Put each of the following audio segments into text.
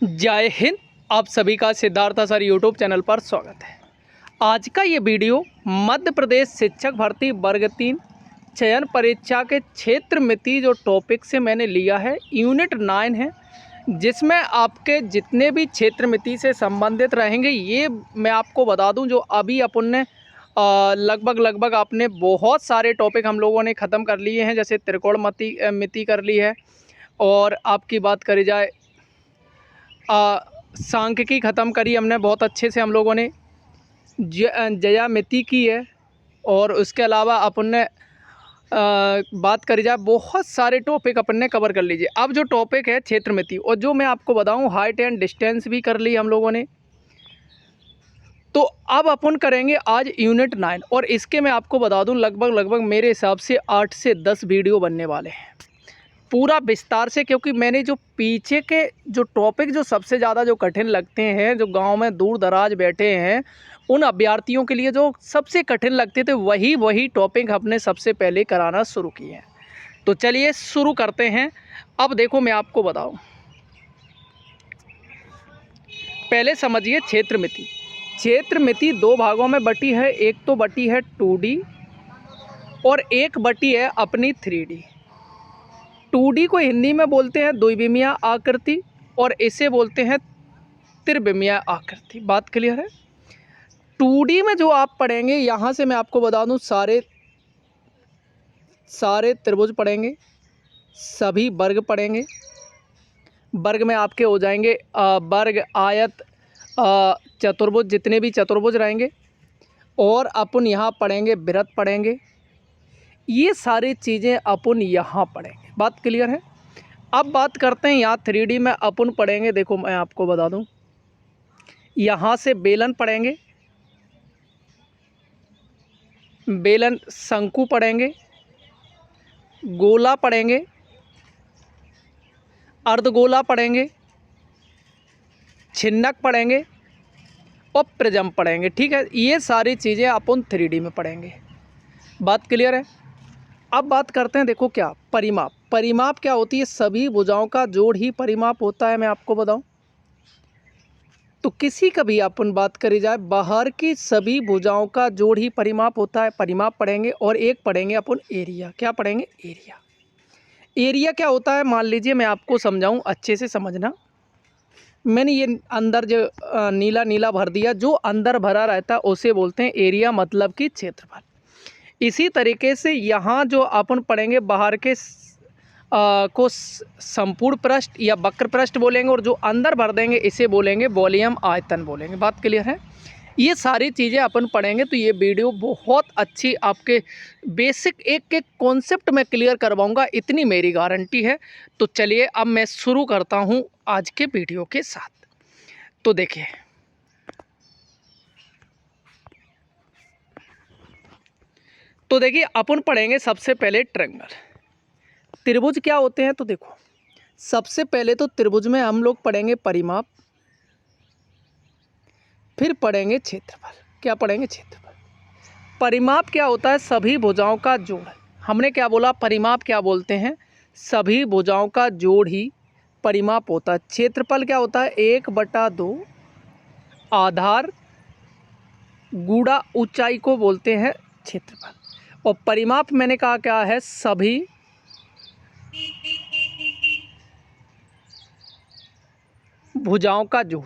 जय हिंद। आप सभी का सिद्धार्थ सर यूट्यूब चैनल पर स्वागत है। आज का ये वीडियो मध्य प्रदेश शिक्षक भर्ती वर्ग 3 चयन परीक्षा के क्षेत्र मिति जो टॉपिक से मैंने लिया है यूनिट 9 है, जिसमें आपके जितने भी क्षेत्र मिति से संबंधित रहेंगे ये मैं आपको बता दूं। जो अभी अपन ने लगभग आपने बहुत सारे टॉपिक हम लोगों ने ख़त्म कर लिए हैं, जैसे त्रिकोण मिति कर ली है, और आपकी बात करी जाए सांख्यिकी ख़त्म करी हमने बहुत अच्छे से हम लोगों ने, ज्यामिति की है, और उसके अलावा अपन ने बात करी जाए बहुत सारे टॉपिक अपन ने कवर कर लीजिए। अब जो टॉपिक है क्षेत्र मिति, और जो मैं आपको बताऊं हाइट एंड डिस्टेंस भी कर ली हम लोगों ने। तो अब अपन करेंगे आज यूनिट 9, और इसके मैं आपको बता दूं लगभग मेरे हिसाब से 8 से 10 वीडियो बनने वाले हैं पूरा विस्तार से, क्योंकि मैंने जो पीछे के जो टॉपिक जो सबसे ज़्यादा जो कठिन लगते हैं, जो गांव में दूर दराज बैठे हैं उन अभ्यर्थियों के लिए जो सबसे कठिन लगते थे, वही टॉपिक हमने सबसे पहले कराना शुरू किए हैं। तो चलिए शुरू करते हैं। अब देखो मैं आपको बताऊं, पहले समझिए क्षेत्र मिति। क्षेत्र मिति दो भागों में बटी है, एक तो बटी है 2D और एक बटी है अपनी 3D। 2D को हिंदी में बोलते हैं द्विविमीय आकृति, और इसे बोलते हैं त्रिविमीय आकृति। बात क्लियर है। 2D में जो आप पढ़ेंगे, यहाँ से मैं आपको बता दूँ सारे त्रिभुज पढ़ेंगे, सभी वर्ग पढ़ेंगे। वर्ग में आपके हो जाएंगे वर्ग, आयत, चतुर्भुज, जितने भी चतुर्भुज रहेंगे, और अपन यहाँ पढ़ेंगे वृत्त पढ़ेंगे। ये सारी चीज़ें अपन यहाँ पढ़ेंगे। बात क्लियर है। अब बात करते हैं यहाँ 3D में अपन पढ़ेंगे। देखो मैं आपको बता दूं, यहाँ से बेलन पढ़ेंगे, बेलन, शंकु पढ़ेंगे, गोला पढ़ेंगे, अर्धगोला पढ़ेंगे, छिन्नक पढ़ेंगे और प्रिज्म पढ़ेंगे। ठीक है, ये सारी चीज़ें अपन 3D में पढ़ेंगे। बात क्लियर है। अब बात करते हैं, देखो क्या परिमाप। परिमाप क्या होती है? सभी भुजाओं का जोड़ ही परिमाप होता है। मैं आपको बताऊं तो किसी का भी अपन बात करी जाए, बाहर की सभी भुजाओं का जोड़ ही परिमाप होता है। परिमाप पढ़ेंगे, और एक पढ़ेंगे अपन एरिया। क्या पढ़ेंगे? एरिया। एरिया क्या होता है? मान लीजिए मैं आपको समझाऊं, अच्छे से समझना। मैंने ये अंदर जो नीला नीला भर दिया, जो अंदर भरा रहता है उसे बोलते हैं एरिया, मतलब कि क्षेत्रफल। इसी तरीके से यहाँ जो अपन पढ़ेंगे बाहर के को संपूर्ण पृष्ठ या वक्र पृष्ठ बोलेंगे, और जो अंदर भर देंगे इसे बोलेंगे वॉल्यूम, आयतन बोलेंगे। बात क्लियर है। ये सारी चीज़ें अपन पढ़ेंगे, तो ये वीडियो बहुत अच्छी आपके बेसिक एक एक कॉन्सेप्ट में क्लियर करवाऊंगा, इतनी मेरी गारंटी है। तो चलिए अब मैं शुरू करता हूँ आज के वीडियो के साथ। तो देखिए, अपन पढ़ेंगे सबसे पहले ट्रायंगल। त्रिभुज क्या होते हैं? तो देखो, सबसे पहले तो त्रिभुज में हम लोग पढ़ेंगे परिमाप, फिर पढ़ेंगे क्षेत्रफल। क्या पढ़ेंगे? क्षेत्रफल। परिमाप क्या होता है? सभी भुजाओं का जोड़। हमने क्या बोला? परिमाप क्या बोलते हैं? सभी भुजाओं का जोड़ ही परिमाप होता है। क्षेत्रफल क्या होता है? 1/2 आधार गुणा ऊंचाई को बोलते हैं क्षेत्रफल। और परिमाप मैंने कहा क्या है? सभी भुजाओं का जोड़।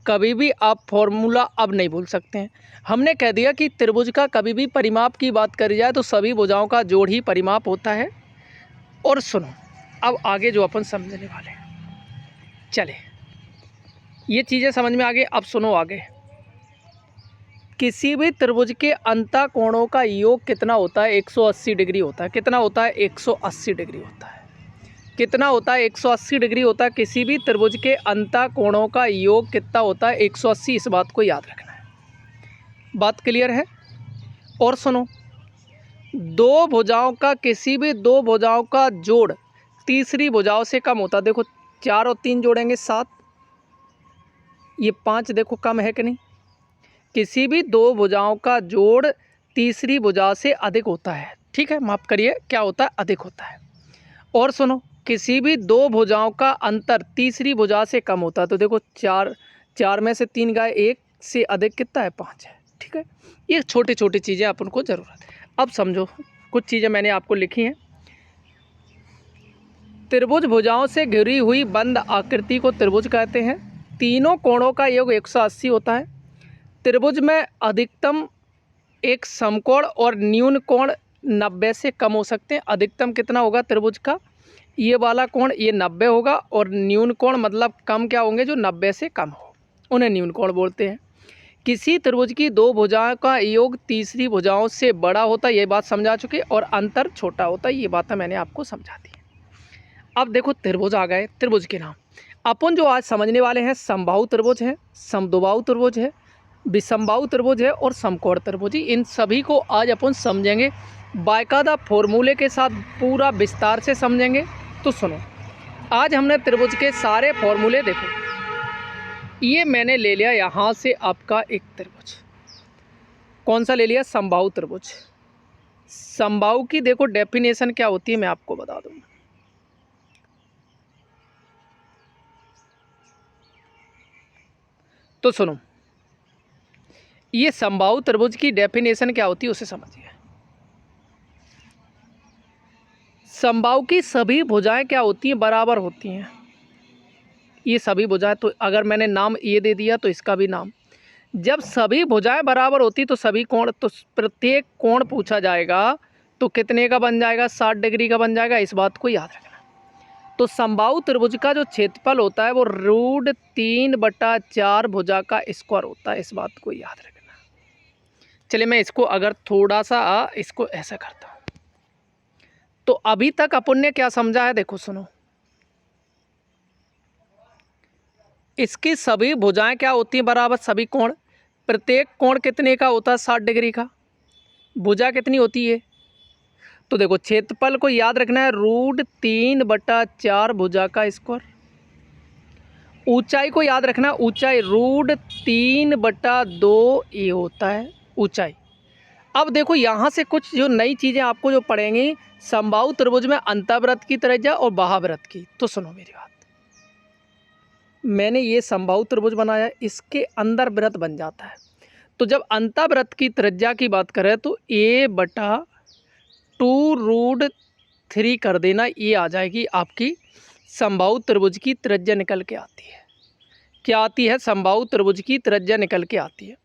कभी भी आप फॉर्मूला अब नहीं भूल सकते हैं। हमने कह दिया कि त्रिभुज का कभी भी परिमाप की बात करी जाए तो सभी भुजाओं का जोड़ ही परिमाप होता है। और सुनो, अब आगे जो अपन समझने वाले हैं, चले ये चीज़ें समझ में आ गई। अब सुनो आगे, किसी भी त्रिभुज के अंतःकोणों का योग कितना होता है? 180 डिग्री होता है। कितना होता है? 180 डिग्री होता है। कितना होता है? 180 डिग्री होता है। किसी भी त्रिभुज के अंतःकोणों का योग कितना होता है? 180। इस बात को याद रखना है। बात क्लियर है। और सुनो, दो भुजाओं का, किसी भी दो भुजाओं का जोड़ तीसरी भुजाओं से कम होता है। देखो 4 और 3 जोड़ेंगे 7, ये 5 देखो कम है कि नहीं? किसी भी दो भुजाओं का जोड़ तीसरी भुजा से अधिक होता है। ठीक है, माफ करिए, क्या होता है? अधिक होता है। और सुनो, किसी भी दो भुजाओं का अंतर तीसरी भुजा से कम होता है। तो देखो 4 में से 3 गए, 1 से अधिक कितना है 5 है। ठीक है, ये छोटी छोटी चीज़ें अपन को ज़रूरत है। अब समझो, कुछ चीज़ें मैंने आपको लिखी हैं। त्रिभुज भुजाओं से घिरी हुई बंद आकृति को त्रिभुज कहते हैं। तीनों कोणों का योग 180 होता है। त्रिभुज में अधिकतम एक समकोण और न्यून कोण 90 से कम हो सकते हैं। अधिकतम कितना होगा त्रिभुज का, ये वाला कोण ये 90 होगा, और न्यून कोण मतलब कम क्या होंगे, जो 90 से कम हो, उन्हें न्यून कोण बोलते हैं। किसी त्रिभुज की दो भुजाओं का योग तीसरी भुजाओं से बड़ा होता है, ये बात समझा चुके, और अंतर छोटा होता है, ये बात मैंने आपको समझा दी। अब देखो त्रिभुज आ गए। त्रिभुज के नाम अपन जो आज समझने वाले हैं, समबाहु त्रिभुज है, समद्विबाहु त्रिभुज है, विषमबाहु त्रिभुज है और समकोण त्रिभुज। इन सभी को आज अपन समझेंगे, बाकायदा फॉर्मूले के साथ पूरा विस्तार से समझेंगे। तो सुनो, आज हमने त्रिभुज के सारे फॉर्मूले, देखो ये मैंने ले लिया यहाँ से आपका एक त्रिभुज, कौन सा ले लिया, समबाहु त्रिभुज। समबाहु की देखो डेफिनेशन क्या होती है, मैं आपको बता दूँ। तो सुनो, ये समबाहु त्रिभुज की डेफिनेशन क्या होती है उसे समझिए। समबाहु की सभी भुजाएं क्या होती हैं, बराबर होती हैं। ये सभी भुजाएं, तो अगर मैंने नाम ये दे दिया तो इसका भी नाम। जब सभी भुजाएं बराबर होती तो सभी कोण, तो प्रत्येक कोण पूछा जाएगा तो कितने का बन जाएगा, 60 डिग्री का बन जाएगा। इस बात को याद रखना। तो समबाहु त्रिभुज का जो क्षेत्रफल होता है वो √3/4 भुजा का स्क्वायर होता है। इस बात को याद रखना। चलिए मैं इसको अगर थोड़ा सा इसको ऐसा करता हूँ। तो अभी तक अपन ने क्या समझा है, देखो सुनो, इसकी सभी भुजाएं क्या होती हैं, बराबर। सभी कोण, प्रत्येक कोण कितने का होता है, 60 डिग्री का। भुजा कितनी होती है, तो देखो क्षेत्रफल को याद रखना है, √3/4 भुजा का स्क्वायर। ऊंचाई को याद रखना, ऊंचाई √3/2 ये होता है ऊंचाई। अब देखो यहाँ से कुछ जो नई चीज़ें आपको जो पढ़ेंगी, समबाहु त्रिभुज में अंतःवृत्त की त्रिज्या और बाह्यवृत्त की। तो सुनो मेरी बात, मैंने ये समबाहु त्रिभुज बनाया, इसके अंदर वृत्त बन जाता है। तो जब अंतःवृत्त की त्रिज्या की बात करें तो a/2√3 कर देना, ये आ जाएगी आपकी समबाहु त्रिभुज की त्रिज्या निकल के आती है। क्या आती है, समबाहु त्रिभुज की त्रिज्या निकल के आती है।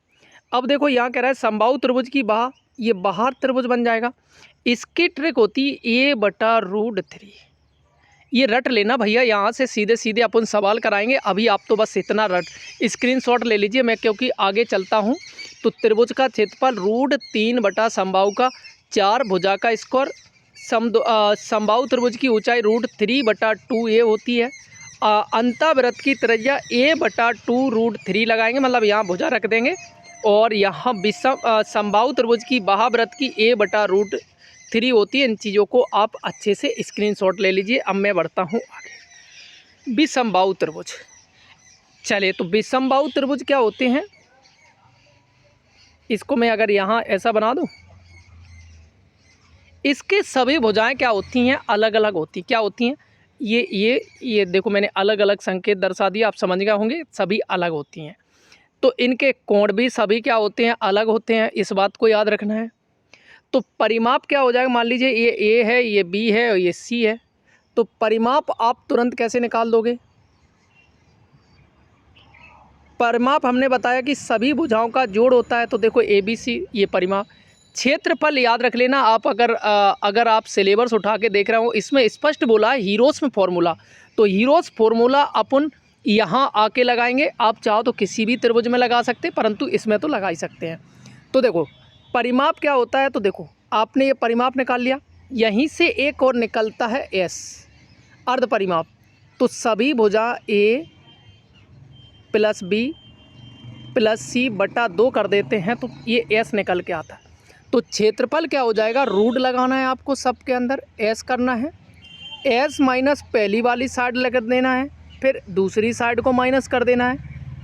अब देखो यहाँ कह रहा है समबाहु त्रिभुज की बाह, ये बाहर त्रिभुज बन जाएगा। इसकी ट्रिक होती है a/√3। ये रट लेना भैया, यहाँ से सीधे सीधे अपन सवाल कराएंगे। अभी आप तो बस इतना स्क्रीनशॉट ले लीजिए, मैं क्योंकि आगे चलता हूँ। तो त्रिभुज का क्षेत्रफल √3 समबाहु का 4 भुजा का स्क्वायर। समबाहु त्रिभुज की ऊंचाई √3/2 ये होती है। अंतःवृत्त की त्रिज्या a/2√3 लगाएंगे, मतलब यहाँ भुजा रख देंगे, और यहाँ समबाहु त्रिभुज की बाह्यवृत्त की a/√3 होती है। इन चीज़ों को आप अच्छे से स्क्रीनशॉट ले लीजिए। अब मैं बढ़ता हूँ आगे। विषमबाहु त्रिभुज, चलिए तो विषमबाहु त्रिभुज क्या होते हैं, इसको मैं अगर यहाँ ऐसा बना दूँ, इसके सभी भुजाएं क्या होती हैं, अलग अलग होती, क्या होती हैं, ये देखो मैंने अलग अलग संकेत दर्शा दिया, आप समझ गए होंगे, सभी अलग होती हैं। तो इनके कोण भी सभी क्या होते हैं, अलग होते हैं। इस बात को याद रखना है। तो परिमाप क्या हो जाएगा, मान लीजिए ये ए है, ये बी है और ये सी है। तो परिमाप आप तुरंत कैसे निकाल दोगे, परिमाप हमने बताया कि सभी भुजाओं का जोड़ होता है। तो देखो ABC ये परिमाप। क्षेत्रफल याद रख लेना आप, अगर आप सिलेबस उठा के देख रहे हो, इसमें स्पष्ट बोला है हीरोस में फॉर्मूला। तो हीरोस फॉर्मूला अपन यहाँ आके लगाएंगे। आप चाहो तो किसी भी त्रिभुज में लगा सकते हैं, परंतु इसमें तो लगा ही सकते हैं। तो देखो परिमाप क्या होता है, तो देखो आपने ये परिमाप निकाल लिया, यहीं से एक और निकलता है S, अर्ध परिमाप। तो सभी भुजा A + B + C/2 कर देते हैं, तो ये S निकल के आता है। तो क्षेत्रफल क्या हो जाएगा, रूट लगाना है आपको, सबके अंदर S करना है, S माइनस पहली वाली साइड लगा देना है, फिर दूसरी साइड को माइनस कर देना है,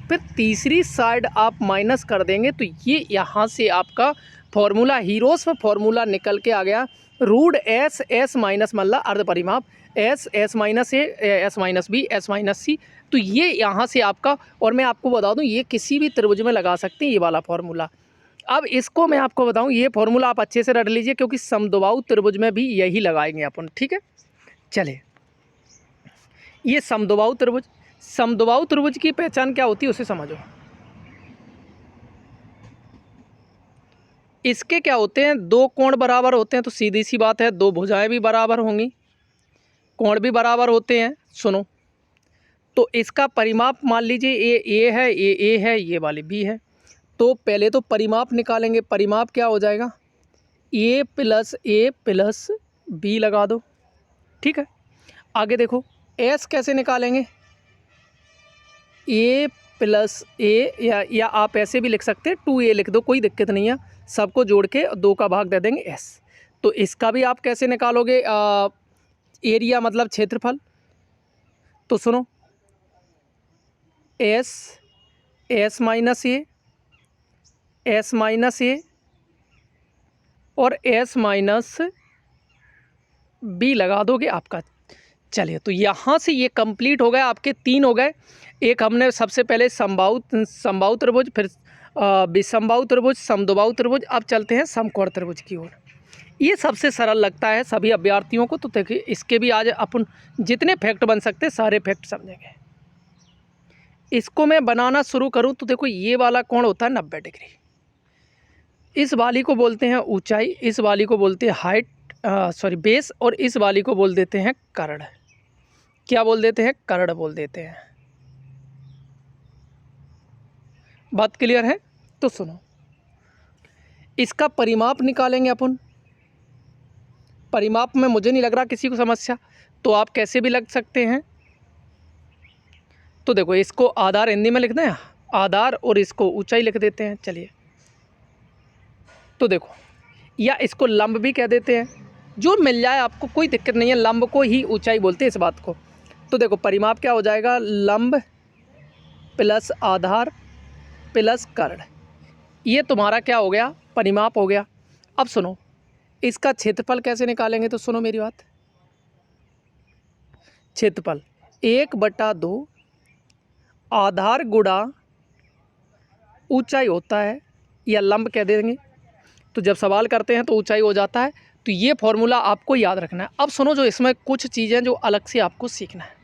फिर तीसरी साइड आप माइनस कर देंगे। तो ये यहाँ से आपका फॉर्मूला हीरोस में फॉर्मूला निकल के आ गया रूट एस एस माइनस मतलब अर्ध परिमाप s s minus a s minus b s minus c. तो ये यहाँ से आपका, और मैं आपको बता दूँ ये किसी भी त्रिभुज में लगा सकते हैं ये वाला फॉर्मूला। अब इसको मैं आपको बताऊँ ये फॉर्मूला आप अच्छे से रट लीजिए क्योंकि समद्विबाहु त्रिभुज में भी यही लगाएंगे अपन, ठीक है। चले, ये समद्विबाहु त्रिभुज, समद्विबाहु त्रिभुज की पहचान क्या होती है उसे समझो। इसके क्या होते हैं, दो कोण बराबर होते हैं, तो सीधी सी बात है दो भुजाएं भी बराबर होंगी, कोण भी बराबर होते हैं। सुनो, तो इसका परिमाप मान लीजिए ये ए है, ये ए है, ये वाली बी है। तो पहले तो परिमाप निकालेंगे, परिमाप क्या हो जाएगा, ए प्लस बी लगा दो, ठीक है। आगे देखो एस कैसे निकालेंगे, ए प्लस ए, या आप ऐसे भी लिख सकते हैं 2a लिख दो, कोई दिक्कत नहीं है, सबको जोड़ के 2 का भाग दे देंगे एस। तो इसका भी आप कैसे निकालोगे, एरिया मतलब क्षेत्रफल। तो सुनो एस माइनस ए और एस माइनस बी लगा दोगे आपका। चलिए, तो यहाँ से ये कंप्लीट हो गया, आपके 3 हो गए। एक हमने सबसे पहले समबाहु त्रिभुज, फिर विसमबाहु त्रिभुज, समद्विबाहु त्रिभुज, अब चलते हैं समकोण त्रिभुज की ओर। ये सबसे सरल लगता है सभी अभ्यर्थियों को। तो देखिए इसके भी आज अपन जितने फैक्ट बन सकते हैं सारे फैक्ट समझेंगे। इसको मैं बनाना शुरू करूं तो देखो ये वाला कोण होता है 90 डिग्री, इस वाली को बोलते हैं ऊंचाई, इस वाली को बोलते हैं हाइट, बेस, और इस वाली को बोल देते हैं कर्ण। क्या बोल देते हैं, कर्ण बोल देते हैं। बात क्लियर है। तो सुनो, इसका परिमाप निकालेंगे अपन। परिमाप में मुझे नहीं लग रहा किसी को समस्या, तो आप कैसे भी लग सकते हैं। तो देखो इसको आधार हिंदी में लिखना है आधार, और इसको ऊंचाई लिख देते हैं। चलिए, तो देखो, या इसको लंब भी कह देते हैं, जो मिल जाए आपको कोई दिक्कत नहीं है, लंब को ही ऊंचाई बोलते हैं इस बात को। तो देखो परिमाप क्या हो जाएगा, लंब प्लस आधार प्लस कर्ण, ये तुम्हारा क्या हो गया, परिमाप हो गया। अब सुनो इसका क्षेत्रफल कैसे निकालेंगे, तो सुनो मेरी बात। क्षेत्रफल 1/2 आधार गुणा ऊंचाई होता है, या लंब कह देंगे। तो जब सवाल करते हैं तो ऊंचाई हो जाता है। तो ये फॉर्मूला आपको याद रखना है। अब सुनो, जो इसमें कुछ चीज़ें जो अलग से आपको सीखना है।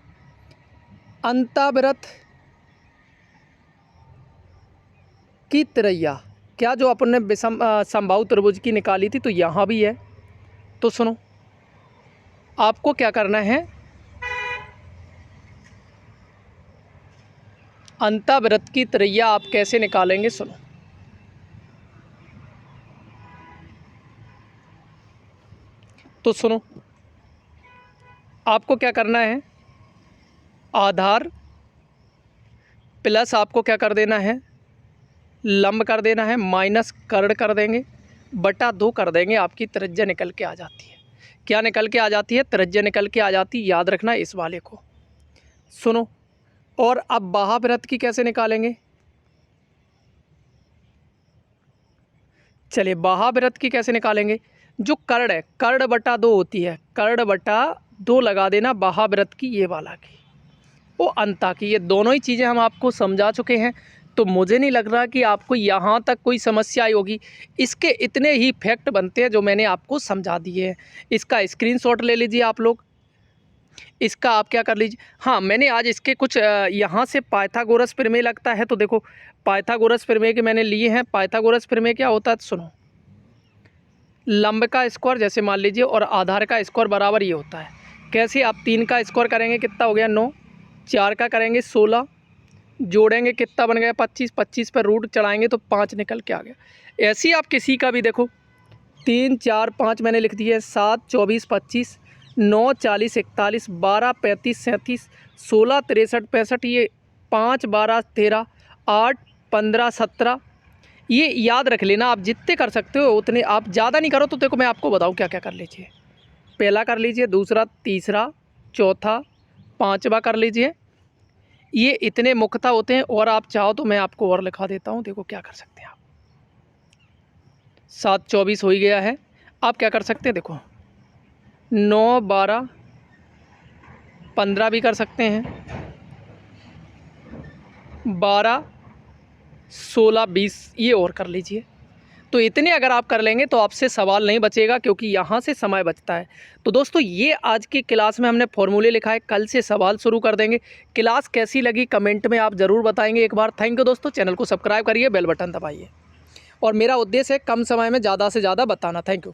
अंतःवृत्त की त्रिज्या, क्या जो अपन ने समबाहु त्रिभुज की निकाली थी, तो यहाँ भी है। तो सुनो, आपको क्या करना है, अंतःवृत्त की त्रिज्या आप कैसे निकालेंगे, सुनो। तो सुनो, आपको क्या करना है, आधार प्लस आपको क्या कर देना है, लंब कर देना है, माइनस कर्ण कर देंगे, बटा 2 कर देंगे, आपकी त्रिज्या निकल के आ जाती है। क्या निकल के आ जाती है, त्रिज्या निकल के आ जाती है, याद रखना इस वाले को। सुनो, और अब बाह्यवृत्त की कैसे निकालेंगे। चलिए, बाह्यवृत्त की कैसे निकालेंगे, जो कर्ण है, कर्ण बटा 2 होती है, कर्ण बटा 2 लगा देना बाह्यवृत्त की, ये वाला की, वो अंता की। ये दोनों ही चीज़ें हम आपको समझा चुके हैं, तो मुझे नहीं लग रहा कि आपको यहाँ तक कोई समस्या आई होगी। इसके इतने ही फैक्ट बनते हैं जो मैंने आपको समझा दिए हैं। इसका स्क्रीनशॉट ले लीजिए आप लोग, इसका आप क्या कर लीजिए। हाँ, मैंने आज इसके कुछ यहाँ से पाइथागोरस प्रमेय लगता है, तो देखो पाइथागोरस प्रमेय के मैंने लिए हैं। पाइथागोरस प्रमेय क्या होता है, तो सुनो, लंब का स्क्वायर जैसे मान लीजिए और आधार का स्क्वायर बराबर ये होता है। कैसे, आप 3 का स्क्वायर करेंगे कितना हो गया 9, 4 का करेंगे 16, जोड़ेंगे कितना बन गया 25, 25 पर रूट चढ़ाएंगे तो 5 निकल के आ गया। ऐसे ही आप किसी का भी देखो, 3 4 5 मैंने लिख दिया है, 7 24 25, 9 40 41, 12 35 37, 16 63 65, ये 5 12 13, 8 15 17, ये याद रख लेना। आप जितने कर सकते हो उतने, आप ज़्यादा नहीं करो। तो देखो मैं आपको बताऊँ क्या क्या कर लीजिए। पहला कर लीजिए, दूसरा, तीसरा, चौथा, 5वां कर लीजिए। ये इतने मुख्यतः होते हैं, और आप चाहो तो मैं आपको और लिखा देता हूँ। देखो क्या कर सकते हैं आप, 7 24 हो ही गया है। आप क्या कर सकते हैं, देखो 9 12 15 भी कर सकते हैं, 12 16 20 ये और कर लीजिए। तो इतने अगर आप कर लेंगे तो आपसे सवाल नहीं बचेगा, क्योंकि यहाँ से समय बचता है। तो दोस्तों ये आज की क्लास में हमने फॉर्मूले लिखा है, कल से सवाल शुरू कर देंगे। क्लास कैसी लगी कमेंट में आप ज़रूर बताएंगे एक बार। थैंक यू दोस्तों, चैनल को सब्सक्राइब करिए, बेल बटन दबाइए। और मेरा उद्देश्य है कम समय में ज़्यादा से ज़्यादा बताना। Thank you.